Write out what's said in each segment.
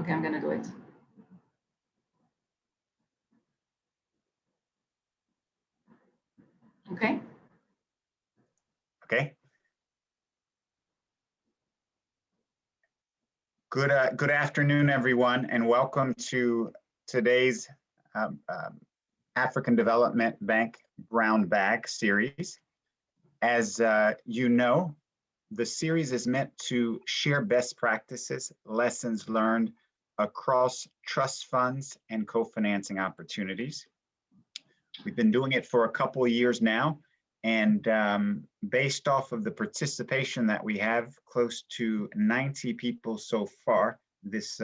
Okay, I'm gonna do it. Okay. Okay. Good afternoon, everyone, and welcome to today's African Development Bank Brown Bag series. As you know, the series is meant to share best practices, lessons learned across trust funds and co-financing opportunities. We've been doing it for a couple of years now, and based off of the participation that we have, close to 90 people so far this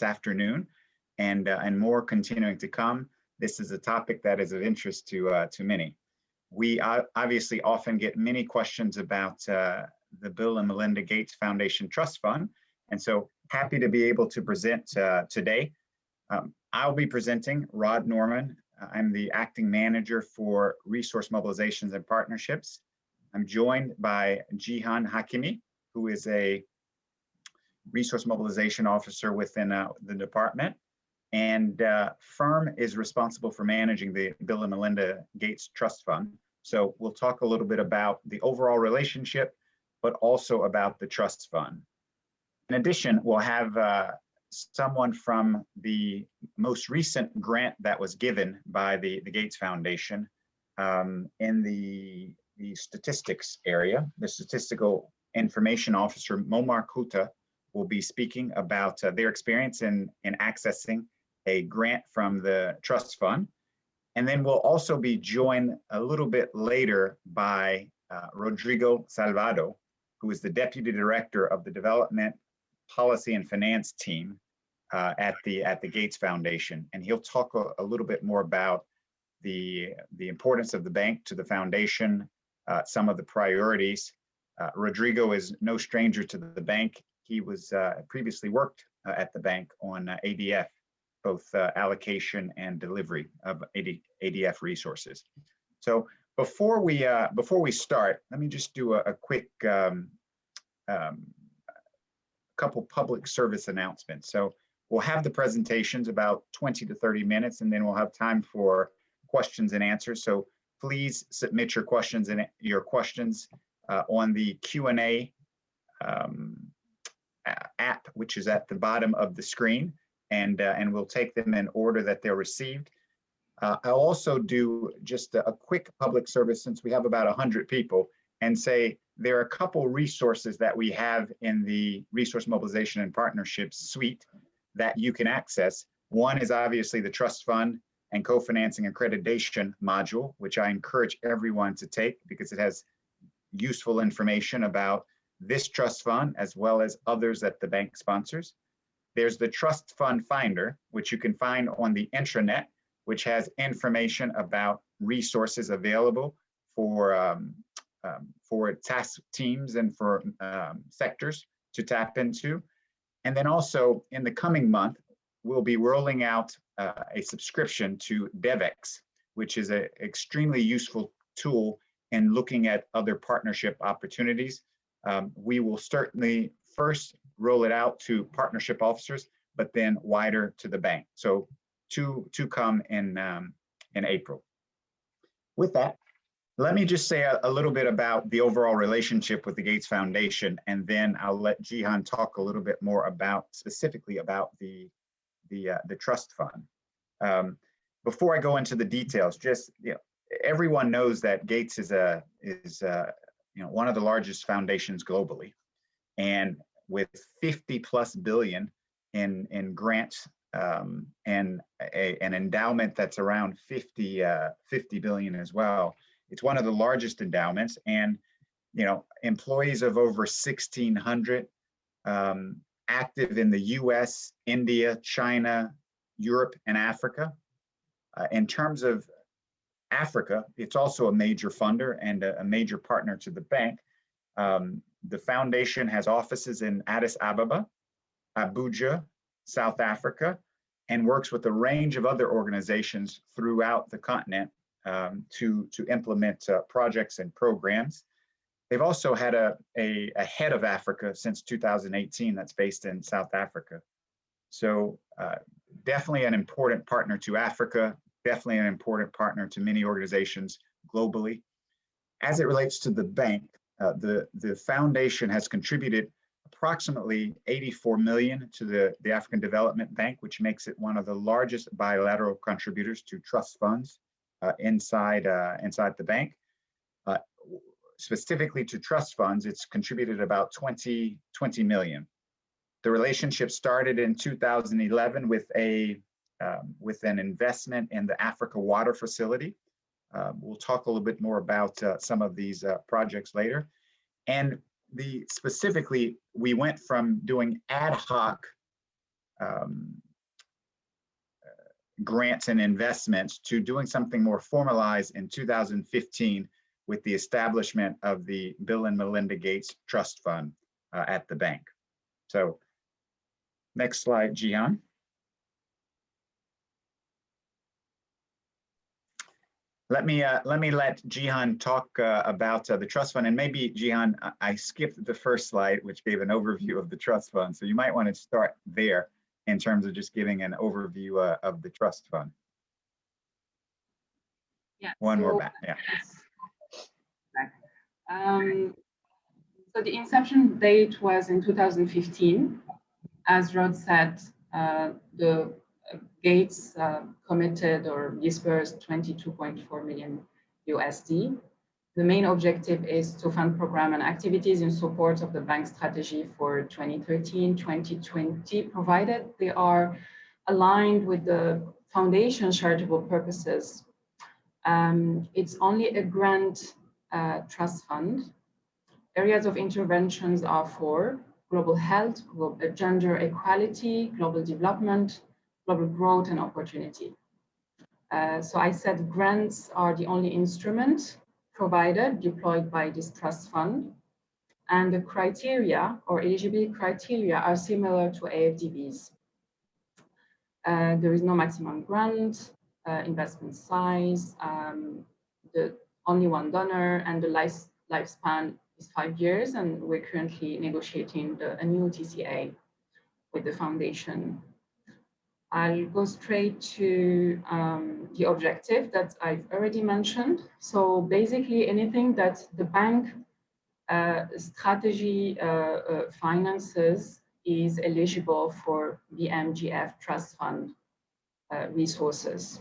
afternoon, and more continuing to come. This is a topic that is of interest to many. We obviously often get many questions about the Bill and Melinda Gates Foundation Trust Fund, and so happy to be able to present today. I'll be presenting. Rod Norman. I'm the acting manager for resource mobilizations and partnerships. I'm joined by Jihan Hakimi, who is a resource mobilization officer within the department. And firm is responsible for managing the Bill and Melinda Gates Trust Fund. So we'll talk a little bit about the overall relationship, but also about the trust fund. In addition, we'll have someone from the most recent grant that was given by the Gates Foundation in the statistics area. The statistical information officer, Momar Kuta, will be speaking about their experience in accessing a grant from the trust fund. And then we'll also be joined a little bit later by Rodrigo Salvado, who is the Deputy Director of the Development Policy and Finance team at the Gates Foundation. And he'll talk a little bit more about the importance of the bank to the foundation, some of the priorities. Rodrigo is no stranger to the bank. He was previously worked at the bank on ADF, both allocation and delivery of ADF resources. So before we start, let me just do a quick couple public service announcements. So we'll have the presentations about 20 to 30 minutes, and then we'll have time for questions and answers. So please submit your questions on the Q&A app, which is at the bottom of the screen, and we'll take them in order that they're received. I'll also do just a quick public service, since we have about 100 people, and say there are a couple resources that we have in the Resource Mobilization and Partnerships suite that you can access. One is obviously the Trust Fund and Co-Financing Accreditation module, which I encourage everyone to take because it has useful information about this trust fund as well as others that the bank sponsors. There's the Trust Fund Finder, which you can find on the intranet, which has information about resources available for task teams and for sectors to tap into. And then also in the coming month, we'll be rolling out a subscription to DevEx, which is an extremely useful tool in looking at other partnership opportunities. We will certainly first roll it out to partnership officers, but then wider to the bank. So to come in April. With that, let me just say a little bit about the overall relationship with the Gates Foundation, and then I'll let Jihan talk a little bit more specifically about the trust fund. Before I go into the details, just everyone knows that Gates is one of the largest foundations globally, and with 50+ billion in grants and an endowment that's around 50 billion as well. It's one of the largest endowments, and employees of over 1,600, active in the US, India, China, Europe, and Africa. In terms of Africa, it's also a major funder and a major partner to the bank. The foundation has offices in Addis Ababa, Abuja, South Africa, and works with a range of other organizations throughout the continent to implement projects and programs. They've also had a head of Africa since 2018 that's based in South Africa. So definitely an important partner to Africa, definitely an important partner to many organizations globally. As it relates to the bank, the foundation has contributed approximately 84 million to the African Development Bank, which makes it one of the largest bilateral contributors to trust funds inside the bank. Specifically to trust funds, it's contributed about 20 million. The relationship started in 2011 with an investment in the Africa Water Facility. We'll talk a little bit more about some of these projects later. And specifically, we went from doing ad hoc grants and investments to doing something more formalized in 2015 with the establishment of the Bill and Melinda Gates Trust Fund at the bank. So next slide, Jihan. Let me let Jihan talk about the trust fund, and maybe Jihan, I skipped the first slide, which gave an overview of the trust fund. So you might want to start there in terms of just giving an overview of the trust fund. Yeah. One more back. Yeah. So the inception date was in 2015. As Rod said, the Gates committed or disbursed 22.4 million USD. The main objective is to fund program and activities in support of the bank strategy for 2013-2020, provided they are aligned with the foundation's charitable purposes. It's only a grant trust fund. Areas of interventions are for global health, gender equality, global development, global growth and opportunity. So I said grants are the only instrument provided, deployed by this trust fund. And the criteria or eligibility criteria are similar to AFDBs. There is no maximum grant, investment size, only one donor, and the lifespan is 5 years, and we're currently negotiating a new TCA with the foundation. I'll go straight to the objective that I've already mentioned. So basically anything that the bank strategy finances is eligible for BMGF trust fund resources.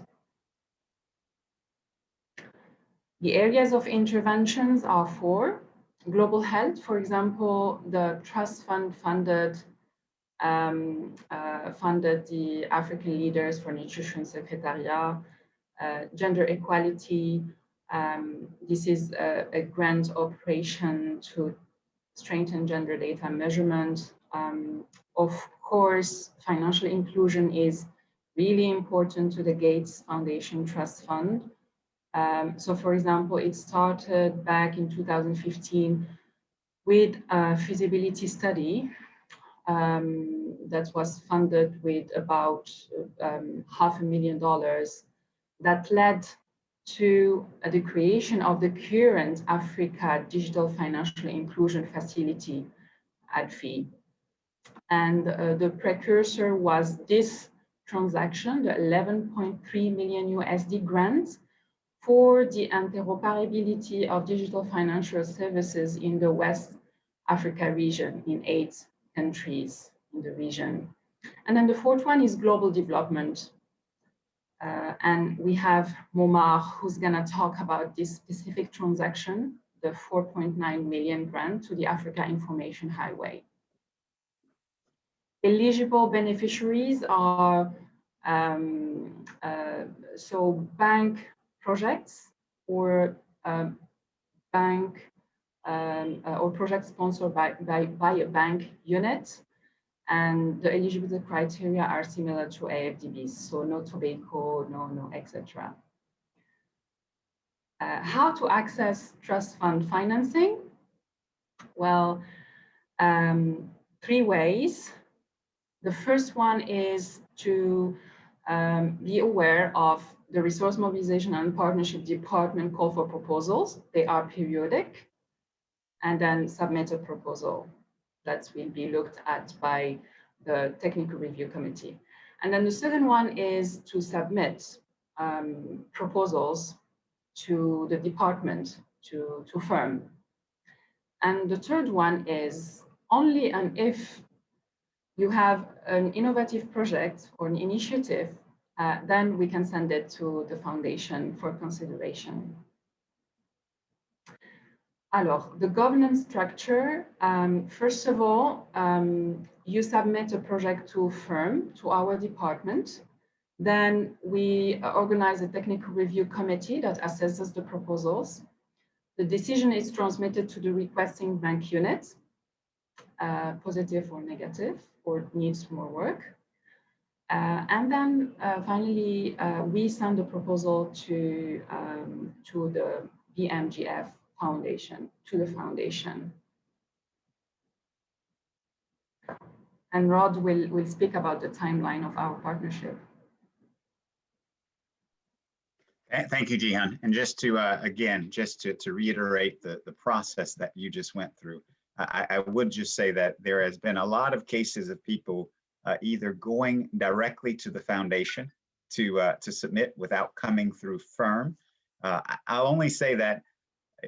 The areas of interventions are for global health. For example, the trust fund funded the African Leaders for Nutrition Secretariat, gender equality. This is a grant operation to strengthen gender data measurement. Of course, financial inclusion is really important to the Gates Foundation Trust Fund. So for example, it started back in 2015 with a feasibility study that was funded with about $500,000 that led to the creation of the current Africa Digital Financial Inclusion Facility, ADFI. And the precursor was this transaction, the 11.3 million USD grant for the interoperability of digital financial services in the West Africa region in 8 countries in the region. And then the fourth one is global development. And we have Momar, who's gonna talk about this specific transaction, the 4.9 million grant to the Africa Information Highway. Eligible beneficiaries are so bank projects or bank or projects sponsored by a bank unit, and the eligibility criteria are similar to AFDBs, so no tobacco, no etc. How to access trust fund financing? Well, 3 ways. The first one is to be aware of the Resource Mobilization and Partnership Department call for proposals. They are periodic. and then submit a proposal that will be looked at by the technical review committee. And then the second one is to submit proposals to the department, to firm. And the third one is only and if you have an innovative project or an initiative, then we can send it to the foundation for consideration. Alors, the governance structure, first of all, you submit a project to firm, to our department. Then we organize a technical review committee that assesses the proposals. The decision is transmitted to the requesting bank unit, positive or negative, or needs more work. And then finally, we send the proposal to the BMGF foundation, to the foundation. And Rod will speak about the timeline of our partnership. Thank you, Jihan. And just to, again, just to reiterate the process that you just went through, I would just say that there has been a lot of cases of people either going directly to the foundation to submit without coming through firm. I'll only say that,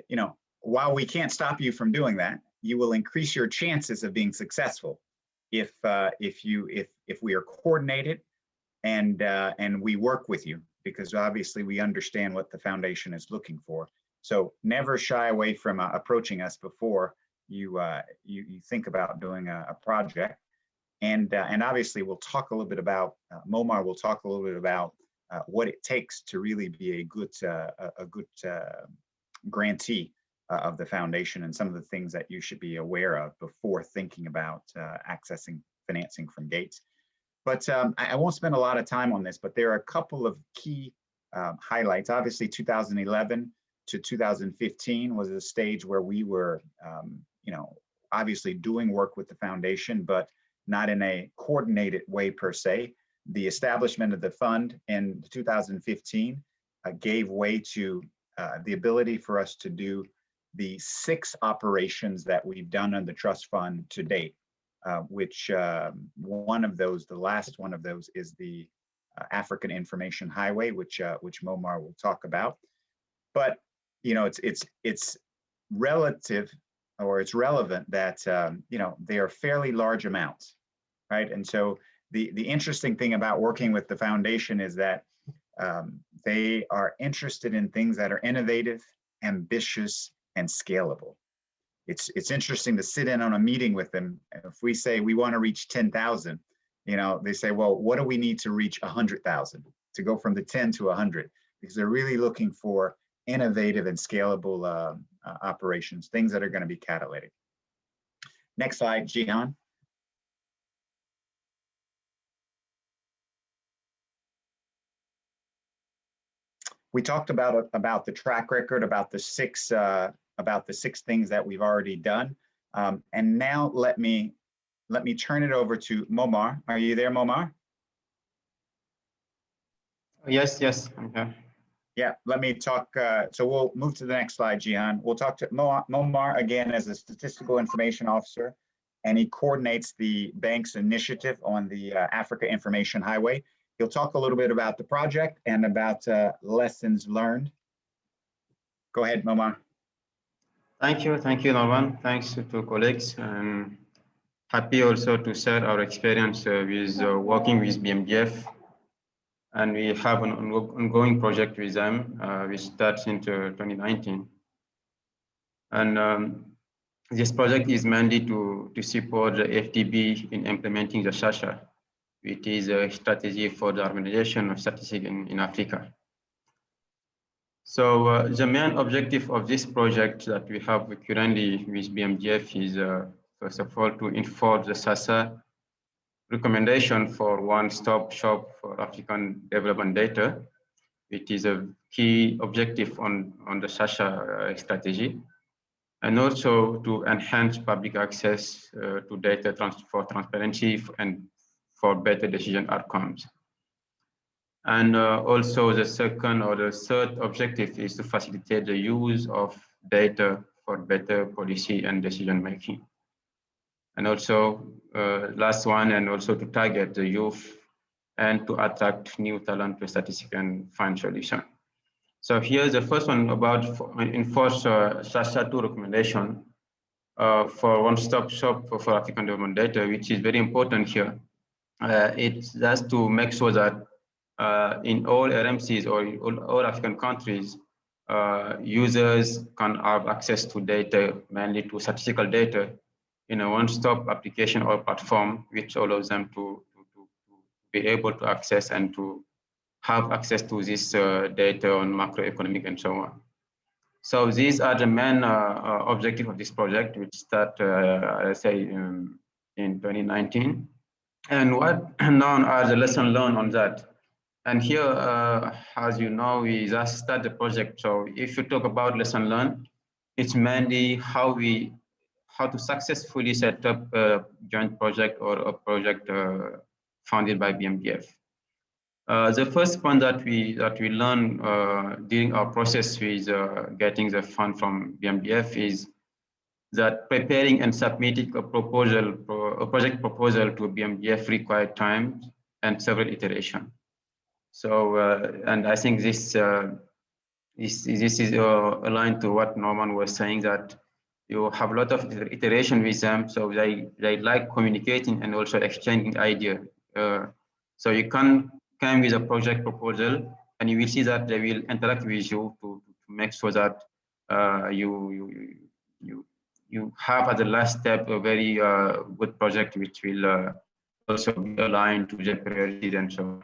you know, while we can't stop you from doing that, you will increase your chances of being successful if we are coordinated and we work with you, because obviously we understand what the foundation is looking for. So never shy away from approaching us before you think about doing a project. And obviously we'll talk a little bit about, Momar will talk a little bit about what it takes to really be a good grantee of the foundation, and some of the things that you should be aware of before thinking about accessing financing from Gates. But I won't spend a lot of time on this, but there are a couple of key highlights. Obviously 2011 to 2015 was a stage where we were, you know, obviously doing work with the foundation, but not in a coordinated way per se. The establishment of the fund in 2015 gave way to the ability for us to do the 6 operations that we've done on the trust fund to date, which one of those, the last one of those, is the African Information Highway, which Momar will talk about. But you know, it's relative, or it's relevant that you know, they are fairly large amounts, right? And so the interesting thing about working with the foundation is that they are interested in things that are innovative, ambitious, and scalable. It's interesting to sit in on a meeting with them. If we say we want to reach 10,000, you know, they say, well, what do we need to reach 100,000 to go from the 10 to 100? Because they're really looking for innovative and scalable operations, things that are going to be catalytic. Next slide, Jihan. We talked about the track record, about the six things that we've already done. And now let me turn it over to Momar. Are you there, Momar? Yes, I'm here. Yeah, let me talk. So we'll move to the next slide, Jihan. We'll talk to Momar again as a statistical information officer, and he coordinates the bank's initiative on the Africa Information Highway. He'll talk a little bit about the project and about lessons learned. Go ahead, Momar. Thank you, Norman. Thanks to colleagues. Happy also to share our experience with working with BMGF. And we have an ongoing project with them, which starts into 2019. And this project is mainly to support the FDB in implementing the SASHA, which is a strategy for the harmonization of statistics in Africa. So the main objective of this project that we have currently with BMGF is, first of all, to enforce the SASA recommendation for one-stop shop for African development data, which is a key objective on the SASHA strategy, and also to enhance public access to data for transparency and for better decision outcomes. And also the second or the third objective is to facilitate the use of data for better policy and decision making. And also last one, and also to target the youth and to attract new talent to statistics and find solution. So here's the first one about enforce SASA 2 recommendation for one-stop shop for African development data, which is very important here. It's just to make sure that in all RMCs or in all African countries, users can have access to data, mainly to statistical data, in a one-stop application or platform, which allows them to be able to access and to have access to this data on macroeconomic and so on. So these are the main objective of this project, which started, let's say, in 2019. And what now are the lessons learned on that? And here, as you know, we just started the project. So if you talk about lesson learned, it's mainly how to successfully set up a joint project or a project funded by BMGF. The first point that we learned during our process with getting the fund from BMGF is that preparing and submitting a project proposal to BMGF required time and several iterations. So, and I think this is aligned to what Norman was saying, that you have a lot of iteration with them, so they like communicating and also exchanging idea. So you can come with a project proposal, and you will see that they will interact with you to make sure that you have at the last step a very good project, which will also be aligned to the priorities and so on.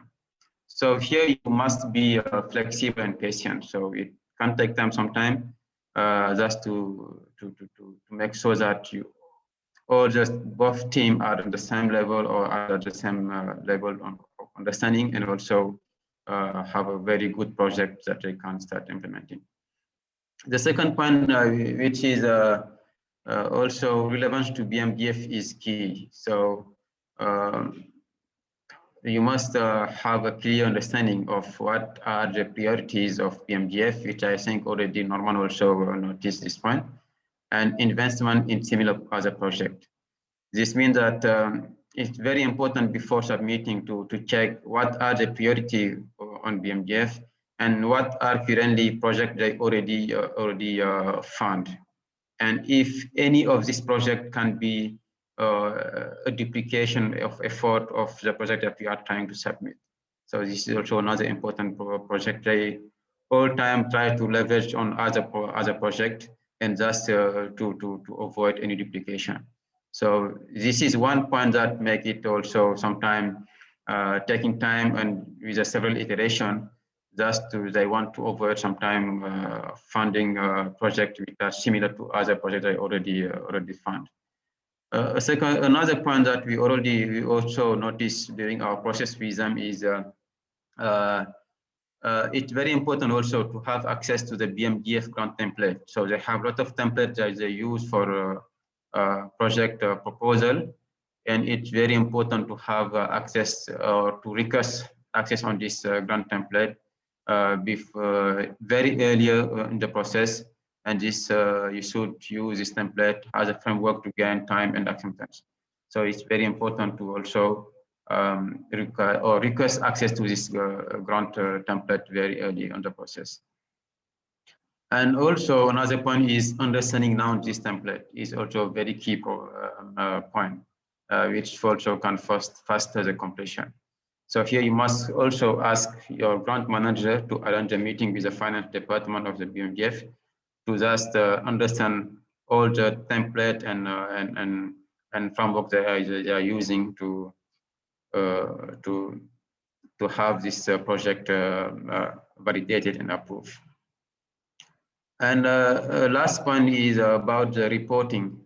So here you must be flexible and patient. So it can take time sometime just to make sure that you or just both team are at the same level or are at the same level of understanding, and also have a very good project that they can start implementing. The second point, which is also relevant to BMGF, is key. So you must have a clear understanding of what are the priorities of BMGF, which I think already Norman also noticed this point, and investment in similar other project. This means that it's very important before submitting to check what are the priority on BMGF and what are currently projects they already fund. And if any of this project can be a duplication of effort of the project that we are trying to submit. So this is also another important project. They all time try to leverage on other project and just to avoid any duplication. So this is one point that make it also sometimes taking time and with several iteration, just they want to avoid sometime funding project which are similar to other projects they already fund. Another point that we also noticed during our process with them is it's very important also to have access to the BMGF grant template. So they have a lot of templates that they use for project proposal, and it's very important to have access or to request access on this grant template very earlier in the process. And this you should use this template as a framework to gain time and acceptance. So it's very important to also request access to this grant template very early on the process. And also another point is understanding now this template is also a very key point, which also can faster the completion. So here you must also ask your grant manager to arrange a meeting with the finance department of the BMGF to just understand all the template and framework they are using to have this project validated and approved. And last point is about the reporting.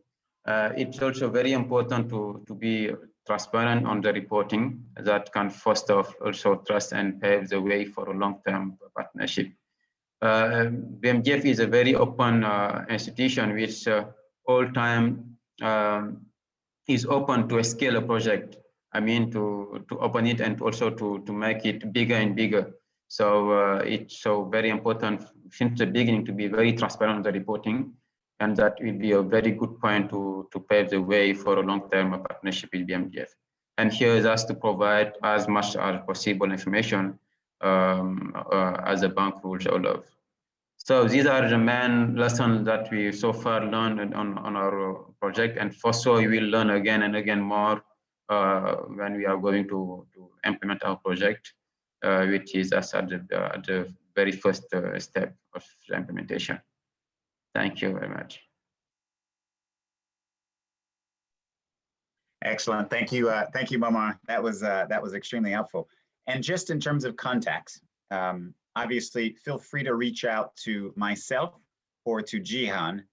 It's also very important to be transparent on the reporting that can foster also trust and pave the way for a long-term partnership. BMGF is a very open institution which all time is open to scale a project. I mean, to open it and also to make it bigger and bigger. So it's so very important since the beginning to be very transparent on the reporting And that will be a very good point to pave the way for a long-term partnership with BMGF. And here is us to provide as much as possible information as the bank rules allow. So these are the main lessons that we so far learned on our project, and for sure we will learn again and again more when we are going to implement our project, which is at the very first step of the implementation. Thank you very much. Excellent. Thank you, Momar. That was extremely helpful. And just in terms of contacts, obviously, feel free to reach out to myself or to Jihan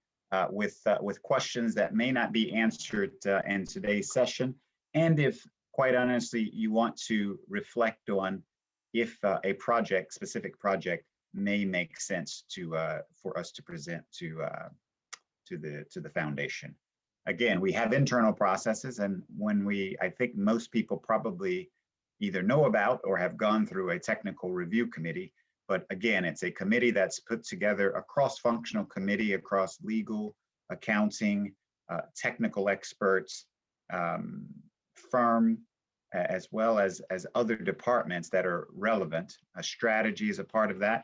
with questions that may not be answered in today's session. And if, quite honestly, you want to reflect on if a specific project may make sense for us to present to the foundation. Again, we have internal processes, and I think most people probably either know about or have gone through a technical review committee. But again, it's a committee that's put together, a cross-functional committee across legal, accounting, technical experts, firm, as well as other departments that are relevant. A strategy is a part of that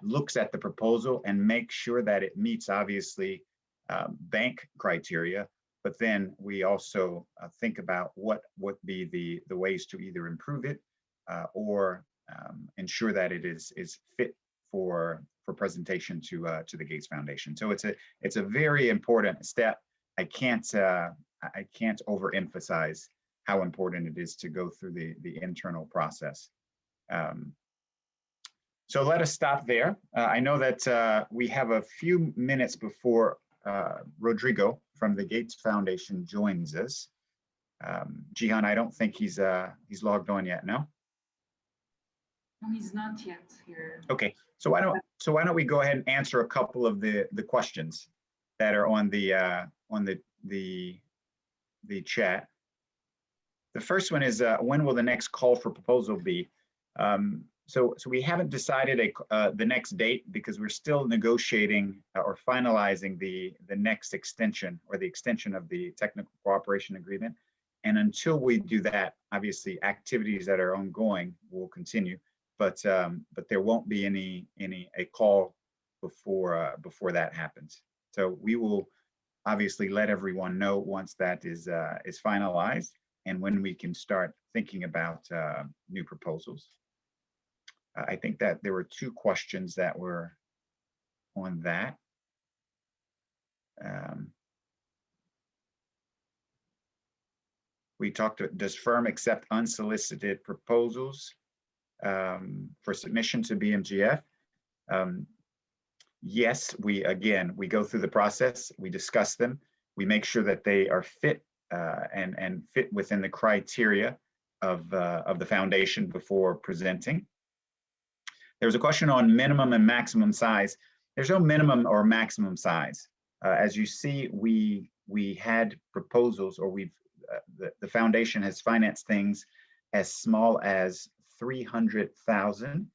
looks at the proposal and makes sure that it meets, obviously, bank criteria. But then we also think about what would be the ways to either improve it or ensure that it is fit for presentation to the Gates Foundation. So it's a very important step. I can't overemphasize how important it is to go through the internal process. So let us stop there. I know that we have a few minutes before Rodrigo from the Gates Foundation joins us. Jihan, I don't think he's logged on yet. No. No, he's not yet here. Okay, so why don't we go ahead and answer a couple of the questions that are on the chat. The first one is when will the next call for proposal be? So we haven't decided the next date because we're still negotiating or finalizing the next extension or the extension of the technical cooperation agreement. And until we do that, obviously activities that are ongoing will continue, but there won't be a call before that happens. So we will obviously let everyone know once that is finalized and when we can start thinking about new proposals. I think that there were two questions that were on that. We talked, does firm accept unsolicited proposals for submission to BMGF? Yes, we go through the process, we discuss them, we make sure that they are fit and fit within the criteria of the foundation before presenting. There was a question on minimum and maximum size. There's no minimum or maximum size. As you see, we had proposals, or the foundation has financed things as small as 300,000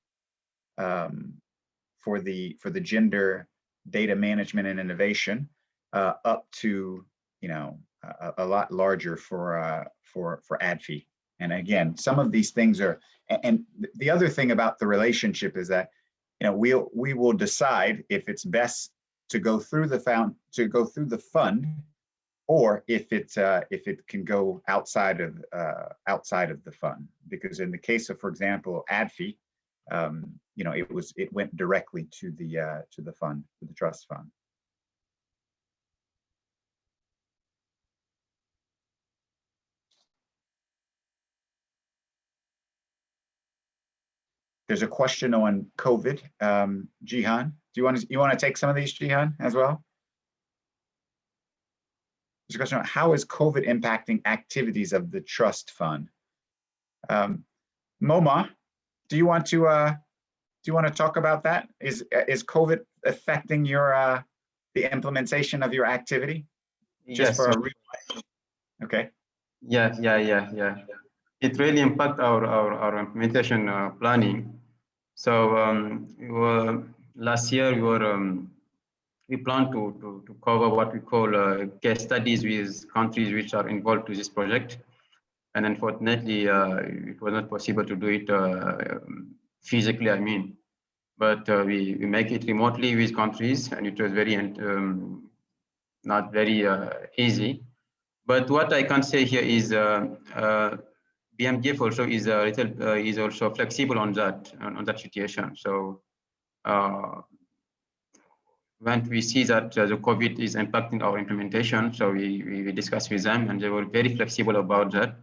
for the gender data management and innovation, up to a lot larger for ADFI. And again, some of these things are, and the other thing about the relationship is that we will decide if it's best to go through the fund, or if it can go outside of the fund. Because in the case of, for example, ADFI, it went directly to the fund, to the trust fund. There's a question on COVID. Jihan, do you want to take some of these, Jihan, as well? There's a question on how is COVID impacting activities of the trust fund? Moma, do you want to talk about that? Is COVID affecting your the implementation of your activity? Yes. Okay. Yeah. It really impacts our implementation planning. So last year we were we plan to cover what we call case studies with countries which are involved to this project. And unfortunately, it was not possible to do it physically, I mean. But we make it remotely with countries, and it was very not very easy. But what I can say here is BMGF also is a little is also flexible on that situation. So when we see that the COVID is impacting our implementation, so we discussed with them, and they were very flexible about that.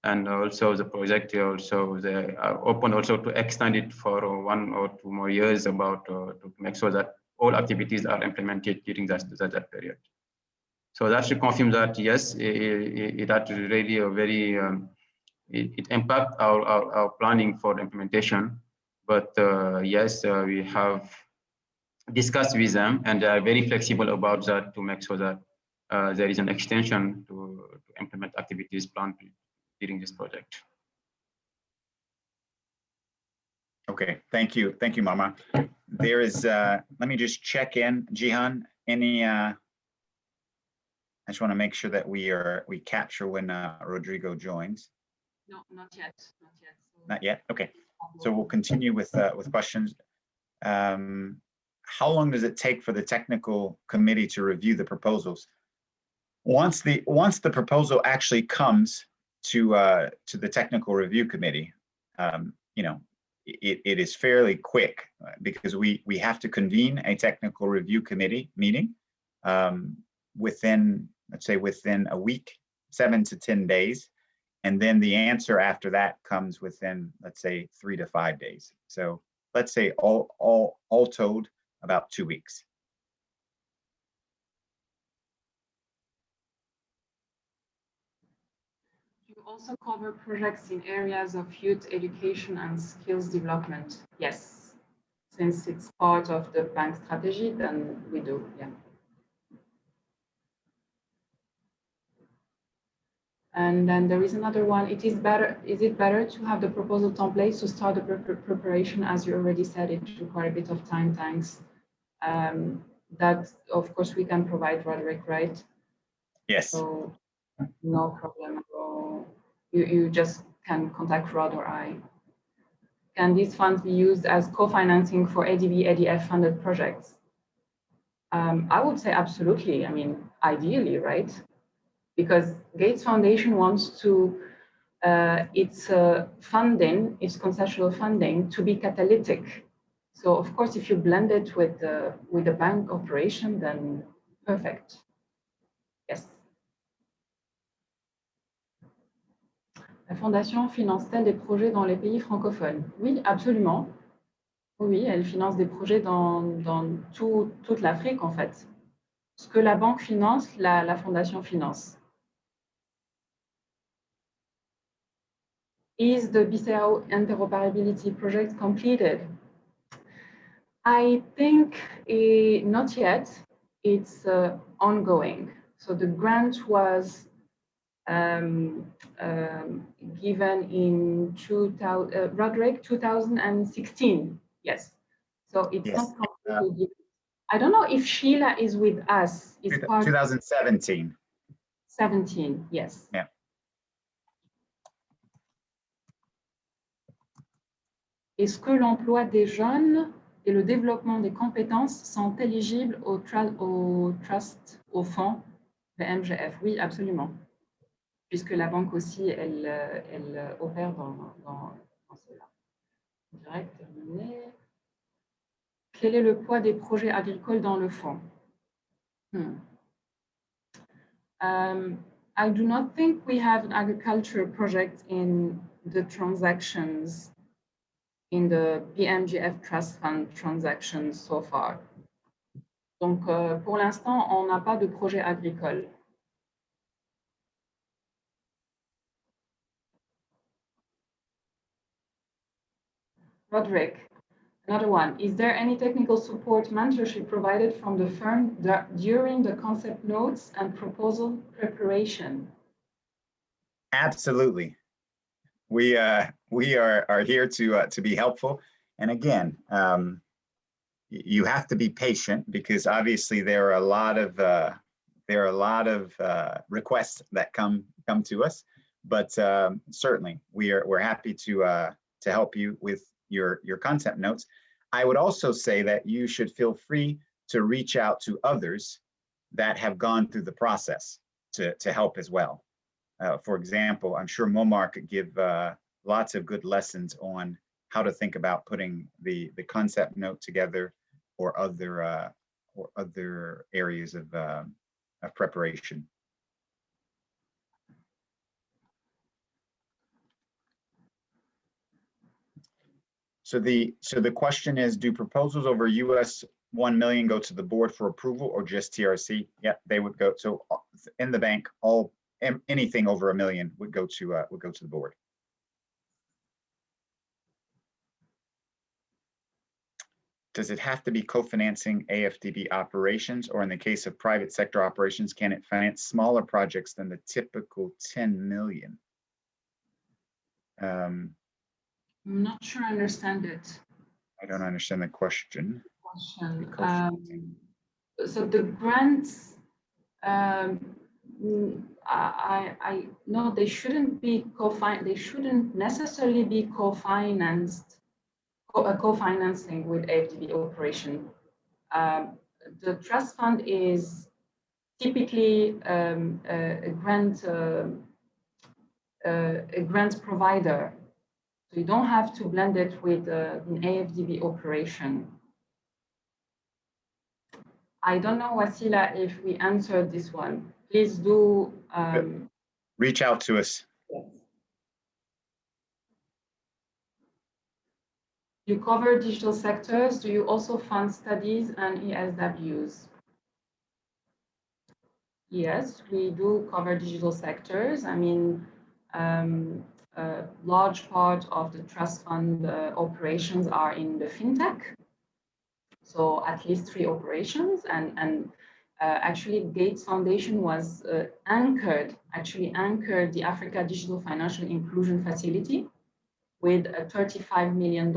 And also the project also they are open also to extend it for 1 or 2 more years about to make sure that all activities are implemented during that period. So that should confirm that yes, it had really a very it impact our planning for the implementation. But yes, we have discussed with them, and they are very flexible about that to make sure that there is an extension to implement activities planned during this project. Okay, thank you, Mama. There is, let me just check in, Jihan, any, I just want to make sure that we capture when Rodrigo joins. No, not yet, not yet. So not yet, okay. So we'll continue with questions. How long does it take for the technical committee to review the proposals? Once the proposal actually comes to the technical review committee, you know, it is fairly quick because we have to convene a technical review committee meeting within, let's say, within a week, 7 to 10 days. And then the answer after that comes within, let's say, 3 to 5 days. So let's say all told about 2 weeks. you also cover projects in areas of youth education and skills development. Yes, since it's part of the bank strategy, then we do, yeah. And then there is another one. Is it better to have the proposal templates to start the preparation? As you already said, it requires a bit of time, thanks. That, of course, we can provide, Roderick, right? Yes. So no problem. You just can contact Rod or I. Can these funds be used as co-financing for ADB, ADF funded projects? I would say absolutely. I mean, ideally, right? Because Gates Foundation wants to, its funding, its concessional funding to be catalytic. So of course, if you blend it with the bank operation, then perfect. Yes. La Fondation finance-t-elle des projets dans les pays francophones? Oui, absolument. Oui, elle finance des projets dans toute l'Afrique, en fait. Ce que la banque finance, la Fondation finance. Is the BCAO interoperability project completed? I think not yet. It's ongoing. So the grant was given in 2016. Yes. So it's yes. not completed. I don't know if Sheila is with us. It's 2017. 17, yes. Yeah. Est-ce que l'emploi des jeunes et le développement des compétences sont éligibles au trust, au fonds BMGF? Oui, absolument. Puisque la banque aussi, elle opère dans cela. Direct, terminé. Quel est le poids des projets agricoles dans le fonds? I do not think we have an agriculture project in the transactions in the BMGF Trust Fund transactions so far. Donc, pour l'instant, on n'a pas de projet agricole. Roderick, another one. Is there any technical support mentorship provided from the firm during the concept notes and proposal preparation? Absolutely. We are here to be helpful. And again, you have to be patient because obviously there are a lot of requests that come to us, but certainly we're happy to help you with your concept notes. I would also say that you should feel free to reach out to others that have gone through the process to help as well. For example, I'm sure Momar could give lots of good lessons on how to think about putting the concept note together, or other areas of preparation. So the question is, do proposals over US 1 million go to the board for approval or just TRC? Yeah, they would go. So in the bank, anything over $1 million would go to the board. Does it have to be co-financing AFDB operations, or in the case of private sector operations, can it finance smaller projects than the typical 10 million? I'm not sure I understand it. I don't understand the question. So the grants, I no, they shouldn't be they shouldn't necessarily be co-financing with AFDB operation. The trust fund is typically a grant provider. So you don't have to blend it with an AFDB operation. I don't know, Wasila, if we answered this one. Please do reach out to us. Yes. You cover digital sectors. Do you also fund studies and ESWs? Yes, we do cover digital sectors. I mean, a large part of the trust fund operations are in the fintech. So at least 3 operations, and actually Gates Foundation was anchored the Africa Digital Financial Inclusion Facility with a $35 million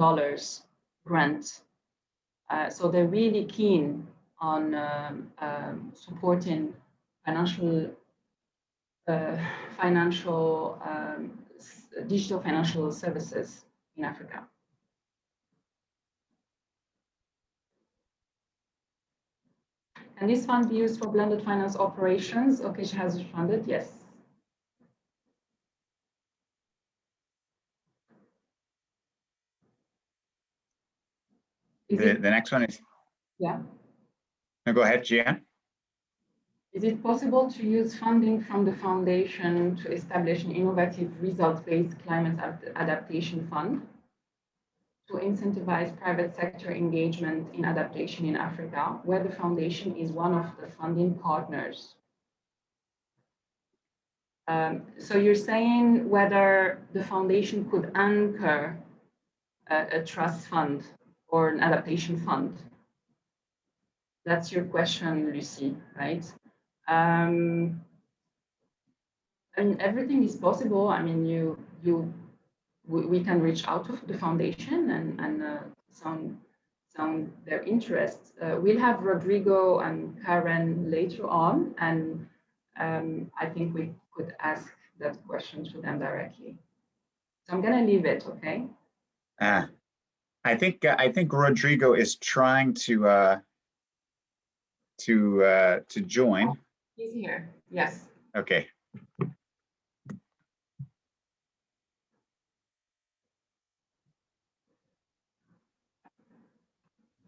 grant. So they're really keen on supporting digital financial services in Africa. Can this fund be used for blended finance operations? Okay, she has responded, yes. The next one is, yeah. No, go ahead, Gian. Is it possible to use funding from the foundation to establish an innovative results-based climate adaptation fund to incentivize private sector engagement in adaptation in Africa, where the foundation is one of the funding partners? So you're saying whether the foundation could anchor a trust fund or an adaptation fund? That's your question, Lucy, right? I mean, everything is possible. I mean, we can reach out to the foundation and sound their interest. We'll have Rodrigo and Karen later on, and I think we could ask that question to them directly. So I'm gonna leave it, okay? I think Rodrigo is trying to join. Oh, he's here. Yes. Okay.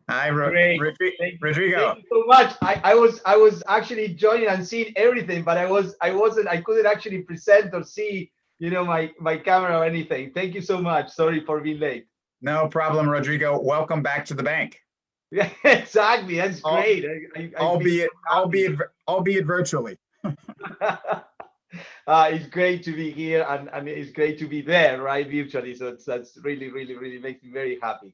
Hi, Rodrigo. Thank you so much. I was actually joining and seeing everything, but I couldn't actually present or see, my camera or anything. Thank you so much. Sorry for being late. No problem, Rodrigo. Welcome back to the bank. Yeah, exactly. That's great. Albeit virtually. It's great to be here, and it's great to be there, right, virtually. So that's really, really, really makes me very happy.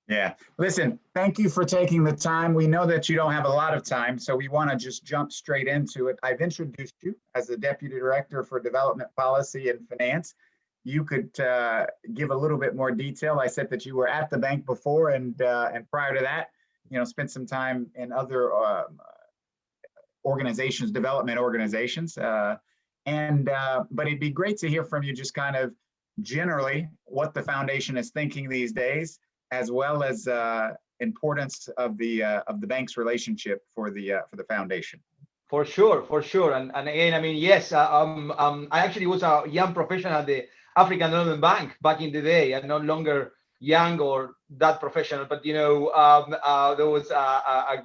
Yeah. Listen, thank you for taking the time. We know that you don't have a lot of time, so we want to just jump straight into it. I've introduced you as the Deputy Director for Development Policy and Finance. You could give a little bit more detail. I said that you were at the bank before, and prior to that, spent some time in other organizations, development organizations, but it'd be great to hear from you just kind of generally what the foundation is thinking these days, as well as importance of the bank's relationship for the foundation. For sure. And again, I mean, yes, I actually was a young professional at the African Development Bank back in the day. I'm no longer young or that professional, but there was a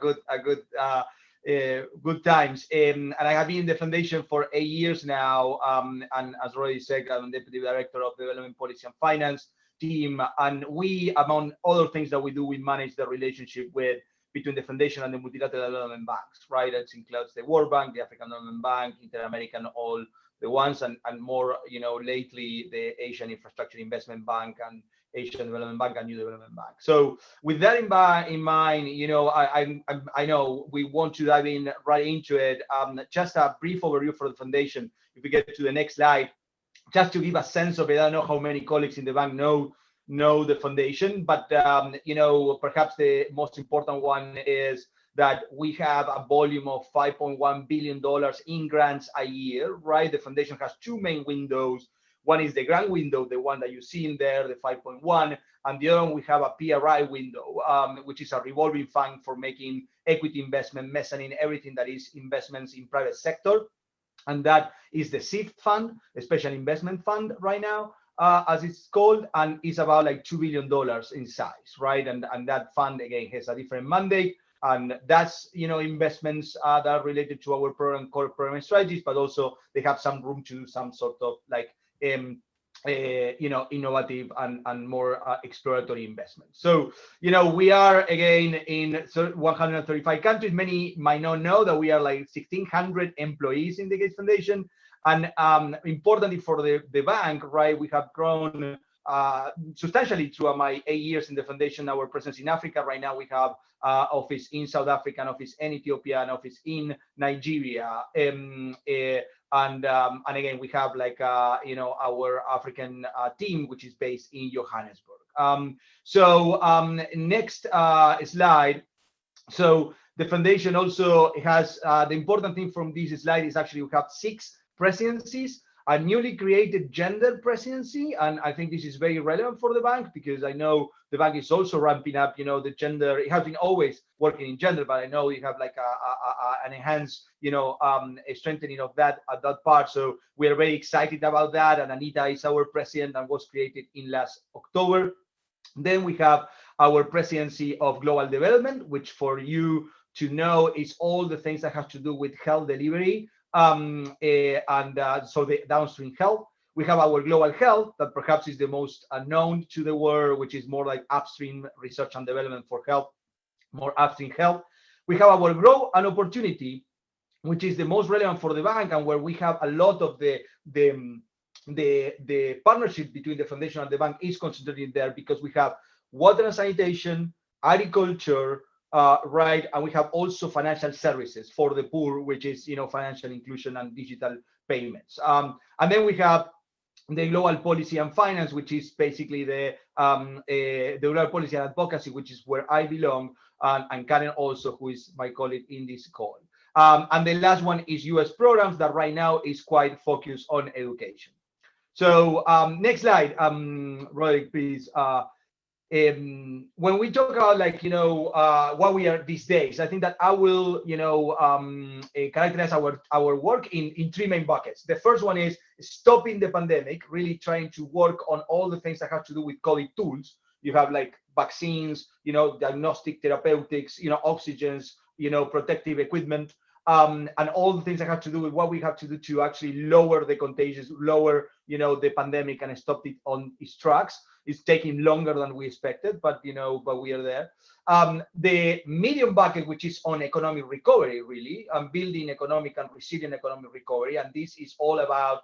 good times. And I have been in the foundation for 8 years now. And as already said, I'm deputy director of the Development Policy and Finance team. And we, among other things that we do, we manage the relationship between the foundation and the multilateral development banks, right? That includes the World Bank, the African Development Bank, Inter-American, all the ones, and more, lately the Asian Infrastructure Investment Bank and Asian Development Bank and New Development Bank. So with that in mind, I know we want to dive in right into it. Just a brief overview for the foundation. If we get to the next slide, just to give a sense of it, I don't know how many colleagues in the bank know the foundation, but perhaps the most important one is that we have a volume of $5.1 billion in grants a year, right? The foundation has two main windows. One is the grant window, the one that you see in there, the 5.1, and the other one we have a PRI window, which is a revolving fund for making equity investment, mezzanine, everything that is investments in private sector. And that is the SIF fund, the Special Investment Fund right now, as it's called, and it's about like $2 billion in size, right? And that fund, again, has a different mandate. And that's, investments that are related to our core program strategies, but also they have some room to do some sort of like, innovative and more exploratory investments. So, we are again in 135 countries. Many might not know that we are like 1,600 employees in the Gates Foundation. And importantly for the bank, right, we have grown substantially through my 8 years in the foundation. Our presence in Africa right now, we have office in South Africa, an office in Ethiopia, an office in Nigeria, and again we have like our African team, which is based in Johannesburg. Next slide. So the foundation also has the important thing from this slide is actually we have 6 presidencies, a newly created gender presidency, and I think this is very relevant for the bank because I know the bank is also ramping up, the gender. It has been always working in gender, but I know you have like an enhanced, a strengthening of that at that part. So we are very excited about that. And Anita is our president and was created in last October. Then we have our presidency of global development, which for you to know is all the things that have to do with health delivery. So the downstream health. We have our global health that perhaps is the most known to the world, which is more like upstream research and development for health, more upstream health. We have our growth and opportunity, which is the most relevant for the bank and where we have a lot of the partnership between the foundation and the bank is concentrated there because we have water and sanitation, agriculture, right, and we have also financial services for the poor, which is financial inclusion and digital payments. And then we have the global policy and finance, which is basically the global policy and advocacy, which is where I belong, and Karen also, who is my colleague in this call. And the last one is US programs that right now is quite focused on education. So next slide, Roderick, please. When we talk about like what we are these days, I think that I will characterize our work in 3 main buckets. The first one is stopping the pandemic, really trying to work on all the things that have to do with COVID tools. You have like vaccines, diagnostic therapeutics, oxygens, protective equipment, and all the things that have to do with what we have to do to actually lower the contagions, lower the pandemic and stop it on its tracks. It's taking longer than we expected, but but we are there. The medium bucket, which is on economic recovery, really, and building economic and resilient economic recovery, and this is all about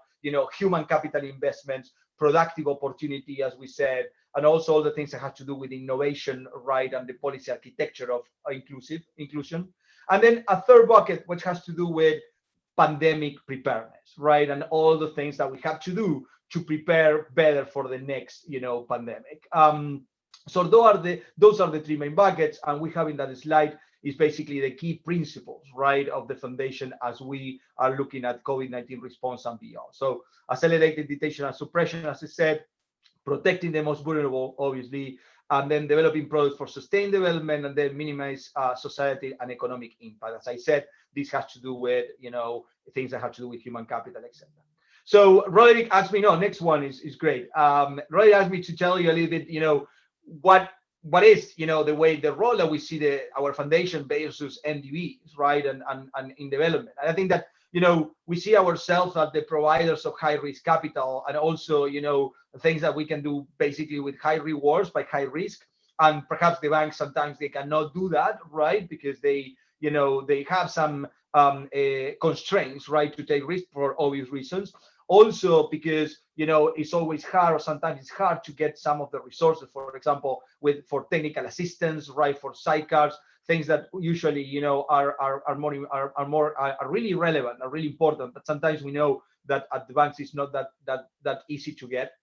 human capital investments, productive opportunity, as we said, and also all the things that have to do with innovation, right, and the policy architecture of inclusion. And then a third bucket, which has to do with pandemic preparedness, right, and all the things that we have to do to prepare better for the next pandemic. So those are the three main buckets, and we have in that slide is basically the key principles, right, of the foundation as we are looking at COVID-19 response and beyond. So accelerated detection and suppression, as I said, protecting the most vulnerable, obviously, and then developing products for sustained development, and then minimize society and economic impact. As I said, this has to do with, things that have to do with human capital, etc. So Roderick asked me, no, next one is great. Roderick asked me to tell you a little bit, what is, the role that we see our foundation versus NDVs, right, and in development. And I think that, we see ourselves as the providers of high risk capital, and also, things that we can do basically with high rewards by high risk. And perhaps the banks, sometimes they cannot do that, right, because they have some constraints, right, to take risk for obvious reasons. Also because, it's always hard, or sometimes it's hard to get some of the resources, for example, for technical assistance, right, for sidecars, things that usually, are really relevant, are really important, but sometimes we know that at the banks it's not that easy to get.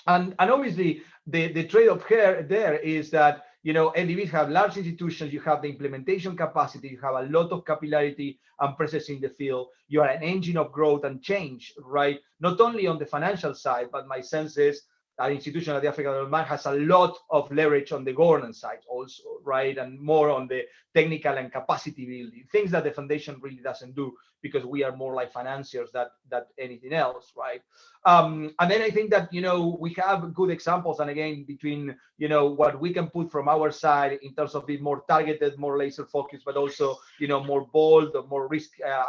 And obviously the trade-off here there is that, NDVs have large institutions, you have the implementation capacity, you have a lot of capillarity and presence in the field, you are an engine of growth and change, right? Not only on the financial side, but my sense is an institution like the African Development Bank has a lot of leverage on the governance side also, right? And more on the technical and capacity building, things that the foundation really doesn't do, because we are more like financiers than anything else, right? And then I think that, we have good examples, and again, between, what we can put from our side in terms of being more targeted, more laser focused, but also, more bold, more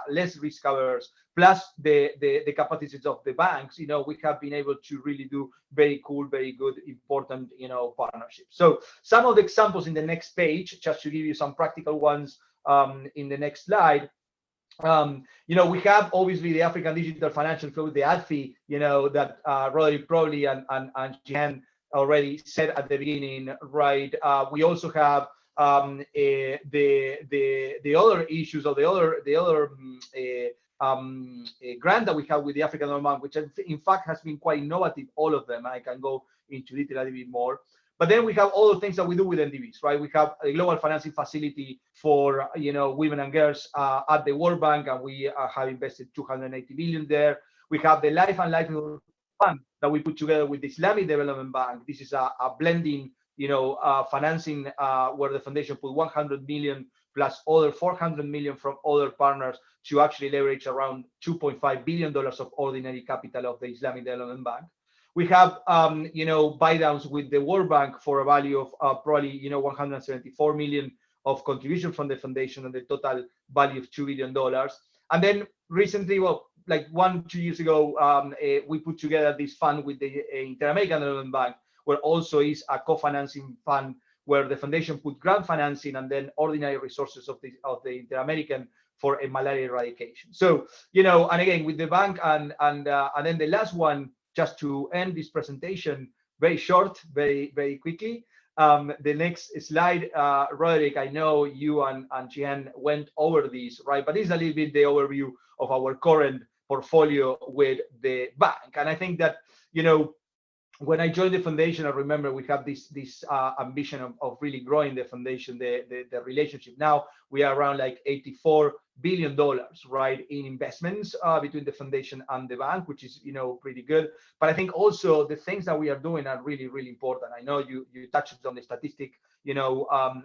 less risk averse, plus the capacities of the banks, we have been able to really do very cool, very good, important, partnerships. So some of the examples in the next page, just to give you some practical ones, in the next slide. We have obviously the African Digital Financial Flow, the ADFI, that Roderick probably and Jihan already said at the beginning, right? We also have the other issues, or the other grant that we have with the African Development Bank, which in fact has been quite innovative, all of them. I can go into detail a little bit more. But then we have all the things that we do with NDVs, right? We have a global financing facility for, women and girls at the World Bank, and we have invested 280 billion there. We have the Life and Livelihood Fund that we put together with the Islamic Development Bank. This is a blending, financing where the foundation put 100 million plus other 400 million from other partners to actually leverage around $2.5 billion of ordinary capital of the Islamic Development Bank. We have, buy downs with the World Bank for a value of probably, 174 million of contribution from the foundation, and the total value of $2 billion. And then recently, well, like 1-2 years ago, we put together this fund with the Inter-American Development Bank, where also is a co-financing fund where the foundation put grant financing and then ordinary resources of the Inter-American for a malaria eradication. So, and again, with the bank and then the last one, just to end this presentation, very short, very, very quickly. The next slide, Roderick, I know you and Jihan went over this, right? But this is a little bit the overview of our current portfolio with the bank. And I think that, when I joined the foundation, I remember we have this ambition of really growing the foundation, the relationship. Now we are around like $84 billion, right, in investments between the foundation and the bank, which is, pretty good. But I think also the things that we are doing are really, really important. I know you touched on the statistic,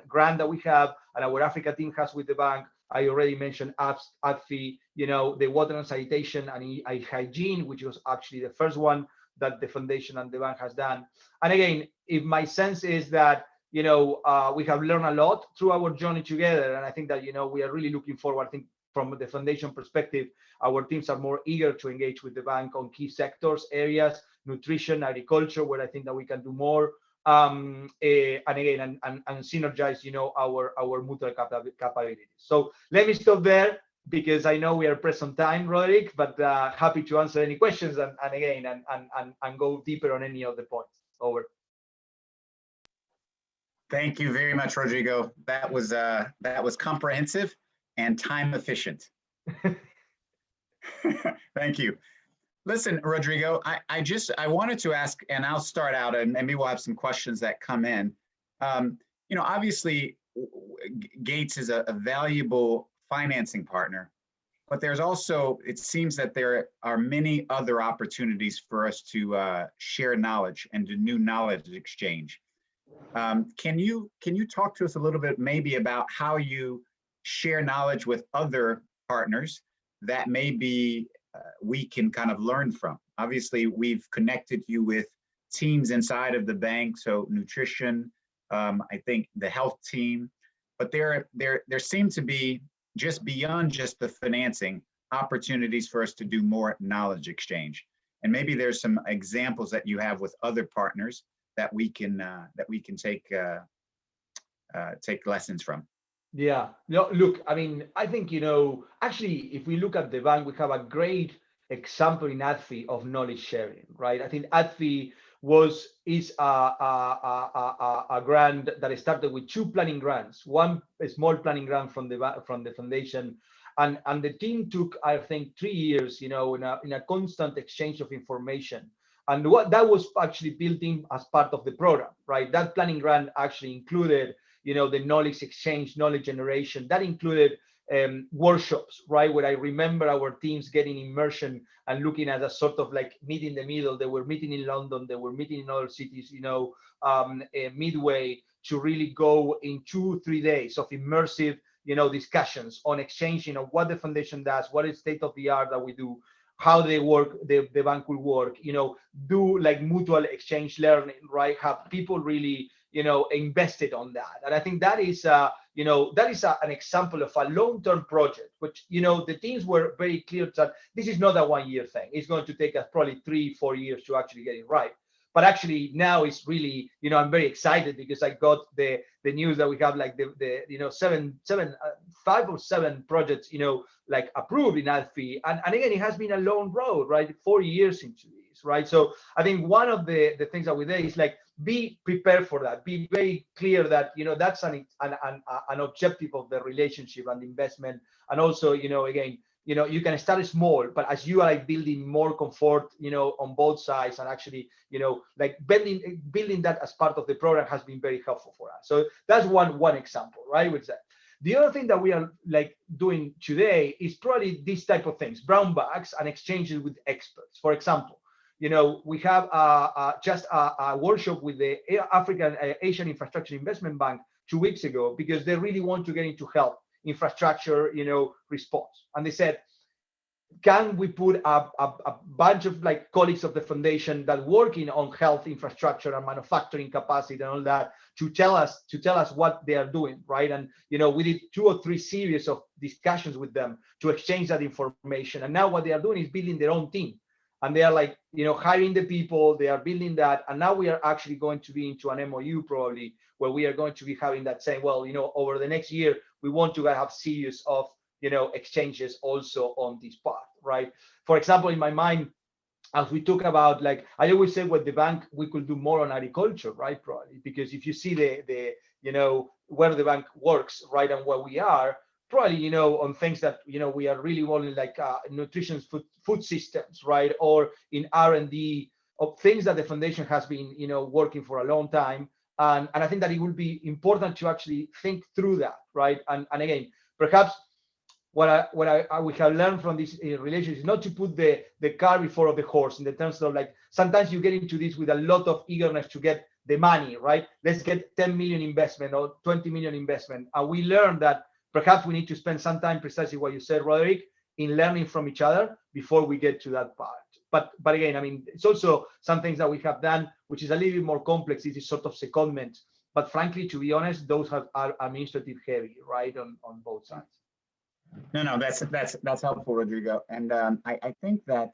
grant that we have and our Africa team has with the bank. I already mentioned ADFI, the water and sanitation and hygiene, which was actually the first one that the foundation and the bank has done. And again, if my sense is that, we have learned a lot through our journey together. And I think that, we are really looking forward. I think from the foundation perspective, our teams are more eager to engage with the bank on key sectors, areas, nutrition, agriculture, where I think that we can do more. And again, and synergize, our mutual capabilities. So let me stop there, because I know we are pressed on time, Roderick, but happy to answer any questions and again, and go deeper on any of the points. Over. Thank you very much, Rodrigo. That was comprehensive and time efficient. Thank you. Listen, Rodrigo, I wanted to ask, and I'll start out, and maybe we'll have some questions that come in. Obviously Gates is a valuable financing partner, but there's also, it seems that there are many other opportunities for us to share knowledge and to new knowledge exchange. Can you talk to us a little bit maybe about how you share knowledge with other partners that maybe we can kind of learn from? Obviously, we've connected you with teams inside of the bank, so nutrition, I think the health team, but there seem to be, just beyond just the financing, opportunities for us to do more knowledge exchange. And maybe there's some examples that you have with other partners that we can take lessons from. Yeah, no, look, I mean, I think, actually, if we look at the bank, we have a great example in ADFI of knowledge sharing, right? I think ADFI is a grant that started with 2 planning grants, one a small planning grant from the foundation, and the team took, I think, 3 years, in a constant exchange of information. And what that was actually built in as part of the program, right? That planning grant actually included, the knowledge exchange, knowledge generation. That included workshops, right? Where I remember our teams getting immersion and looking at a sort of like meet in the middle. They were meeting in London, they were meeting in other cities, midway, to really go in 2-3 days of immersive, discussions on exchange, what the foundation does, what is state of the art that we do, how they work, the bank will work, do like mutual exchange learning, right? Have people really, invested on that. And I think that is, an example of a long-term project, which, the teams were very clear that this is not a 1-year thing. It's going to take us probably 3-4 years to actually get it right. But actually now it's really, I'm very excited because I got the news that we have like the 5 or 7 projects, like approved in ADFI. And again, it has been a long road, right? 4 years into this, right? So I think one of the things that we do is like, be prepared for that. Be very clear that, that's an objective of the relationship and investment. And also, again, you can start small, but as you are like building more comfort, on both sides, and actually, like building that as part of the program has been very helpful for us. So that's one example, right? With that. The other thing that we are like doing today is probably this type of things, brown bags and exchanges with experts. For example, we have just a workshop with the Asian Infrastructure Investment Bank 2 weeks ago, because they really want to get into health infrastructure, response. And they said, can we put a bunch of like colleagues of the foundation that working on health infrastructure and manufacturing capacity and all that to tell us what they are doing, right? And we did 2 or 3 series of discussions with them to exchange that information. And now what they are doing is building their own team. And they are like, hiring the people, they are building that. And now we are actually going to be into an MOU probably, where we are going to be having that saying, well, over the next year, we want to have series of, exchanges also on this part, right? For example, in my mind, as we talk about, like, I always say with the bank, we could do more on agriculture, right? Probably, because if you see the where the bank works, right, and where we are, probably, on things that, we are really wanting, like nutrition, food systems, right? Or in R&D of things that the foundation has been, working for a long time. And I think that it will be important to actually think through that, right? And again, perhaps what we have learned from this relationship is not to put the cart before the horse, in the terms of like, sometimes you get into this with a lot of eagerness to get the money, right? Let's get 10 million investment or 20 million investment. And we learned that perhaps we need to spend some time, precisely what you said, Roderick, in learning from each other before we get to that part. But again, I mean, it's also some things that we have done, which is a little bit more complex. It is sort of secondment. But frankly, to be honest, those are administrative heavy, right, on both sides. No, that's helpful, Rodrigo. And I think that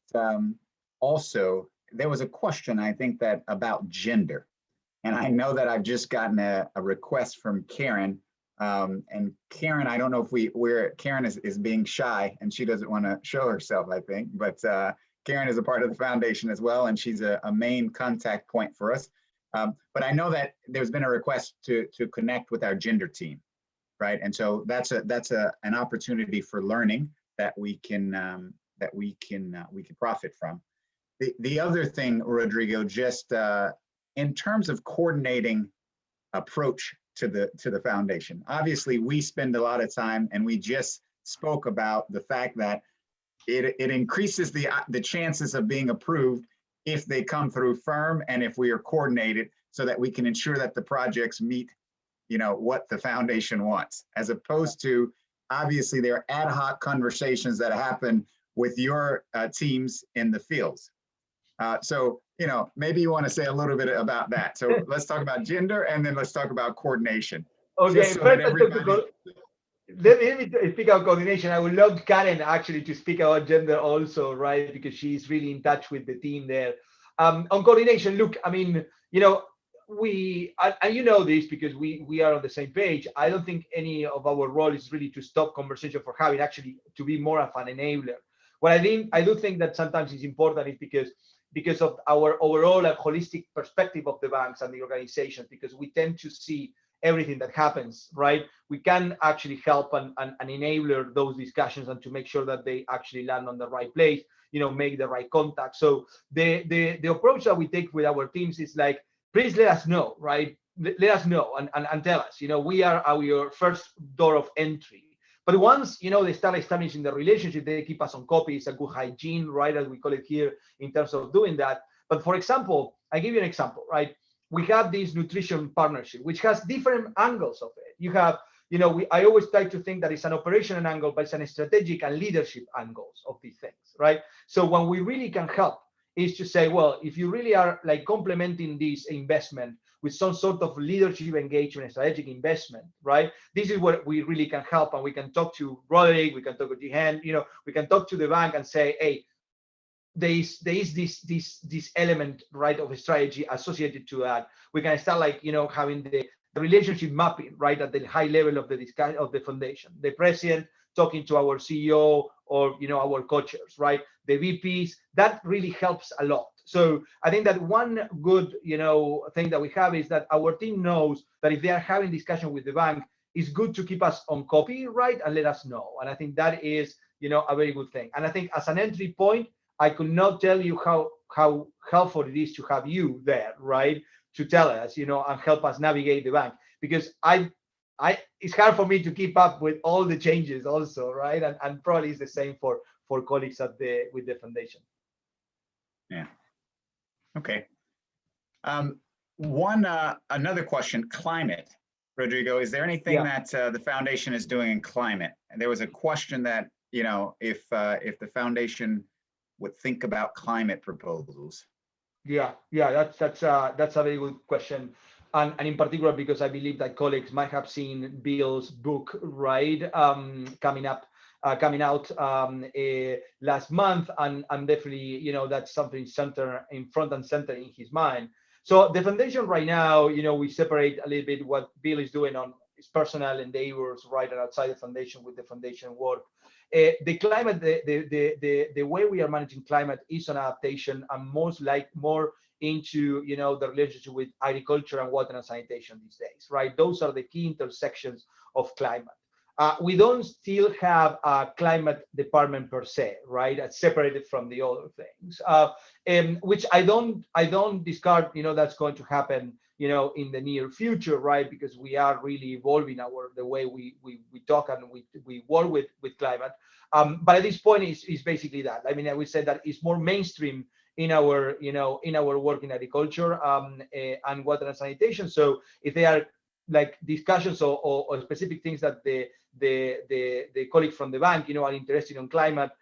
also there was a question, I think, that about gender. And I know that I've just gotten a request from Karen. And Karen, I don't know if Karen is being shy and she doesn't want to show herself, I think, but Karen is a part of the foundation as well, and she's a main contact point for us. But I know that there's been a request to connect with our gender team, right? And so that's an opportunity for learning that we can profit from. The other thing, Rodrigo, just in terms of coordinating approach to the foundation. Obviously, we spend a lot of time, and we just spoke about the fact that it increases the chances of being approved if they come through firm and if we are coordinated, so that we can ensure that the projects meet, what the foundation wants, as opposed to, obviously, there are ad hoc conversations that happen with your teams in the fields. So, maybe you want to say a little bit about that. So let's talk about gender, and then let's talk about coordination. Okay, so first let me speak about coordination. I would love Karen actually to speak about gender also, right? Because she's really in touch with the team there. On coordination, look, I mean, and you know this because we are on the same page. I don't think any of our role is really to stop conversation for having, actually to be more of an enabler. What I do think that sometimes is important is because of our overall holistic perspective of the banks and the organizations, because we tend to see everything that happens, right? We can actually help and enabler those discussions and to make sure that they actually land on the right place, make the right contact. So the approach that we take with our teams is like, please let us know, right? Let us know and tell us, we are our first door of entry. But once, they start establishing the relationship, they keep us on copy. It's a good hygiene, right? As we call it here in terms of doing that. But for example, I give you an example, right? We have this nutrition partnership, which has different angles of it. You have, I always try to think that it's an operational angle, but it's an strategic and leadership angles of these things, right? So when we really can help is to say, well, if you really are like complementing this investment with some sort of leadership engagement, strategic investment, right? This is where we really can help, and we can talk to Roderick, we can talk to Jihan, we can talk to the bank and say, hey, there is this element, right, of a strategy associated to that. We can start having the relationship mapping, right, at the high level of the discussion of the foundation. The president talking to our CEO or our co-chairs, right? The VPs, that really helps a lot. So I think that one good thing that we have is that our team knows that if they are having discussion with the bank, it's good to keep us on copy, right, and let us know. And I think that is a very good thing. And I think as an entry point, I could not tell you how helpful it is to have you there, right, to tell us, and help us navigate the bank, because it's hard for me to keep up with all the changes also, right, and probably it's the same for colleagues with the foundation. Yeah. Okay. Another question: climate. Rodrigo, is there anything that the foundation is doing in climate? And there was a question that if the foundation would think about climate proposals. Yeah, that's a very good question, and in particular because I believe that colleagues might have seen Bill's book, right, coming out last month, and definitely that's something front and center in his mind. So the foundation right now, we separate a little bit what Bill is doing on his personal endeavors, right, and outside the foundation with the foundation work. The climate, the way we are managing climate is an adaptation, and more into the relationship with agriculture and water and sanitation these days, right? Those are the key intersections of climate. We don't still have a climate department per se, right? It's separated from the other things, which I don't discard. That's going to happen, in the near future, right? Because we are really evolving the way we talk and we work with climate. But at this point, it's basically that. I mean, I would say that it's more mainstream in our work in agriculture and water and sanitation. So if they are like discussions or specific things that the colleagues from the bank, are interested in climate,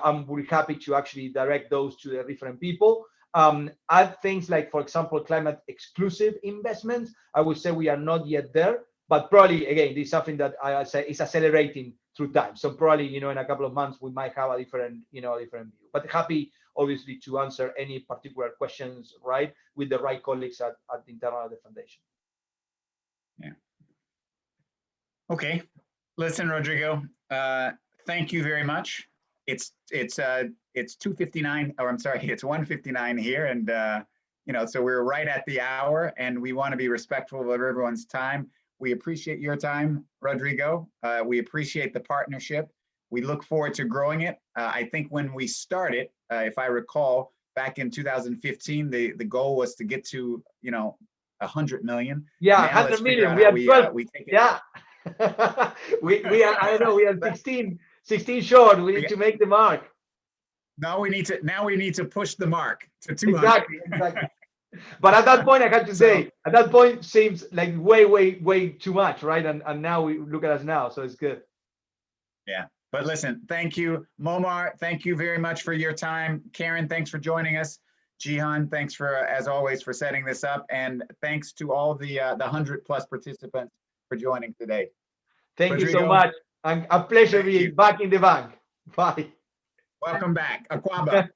I'm really happy to actually direct those to the different people. Add things like, for example, climate exclusive investments. I would say we are not yet there, but probably, again, this is something that I say is accelerating through time. So probably, in a couple of months, we might have a different view, but happy, obviously, to answer any particular questions, right, with the right colleagues at the internal of the foundation. Yeah. Okay. Listen, Rodrigo, thank you very much. It's 2:59, or I'm sorry, it's 1:59 here, and so we're right at the hour, and we want to be respectful of everyone's time. We appreciate your time, Rodrigo. We appreciate the partnership. We look forward to growing it. I think when we started, if I recall, back in 2015, the goal was to get to 100 million. Yeah, Now let's 100 figure million. out We how are 12. we take it. Yeah. we are, I don't know, we are 16 short. We need to make the mark. Now we need to push the mark to 200. Exactly. But at that point, I had to say, at that point seems like way too much, right? And now we look at us now, so it's good. Yeah, but listen, thank you, Momar. Thank you very much for your time. Karen, thanks for joining us. Jihan, thanks for, as always, for setting this up, and thanks to all the 100+ participants for joining today. Thank you so Rodrigo, much, and a pleasure thank being you. back in the bank. Bye. Welcome back, Aquaba.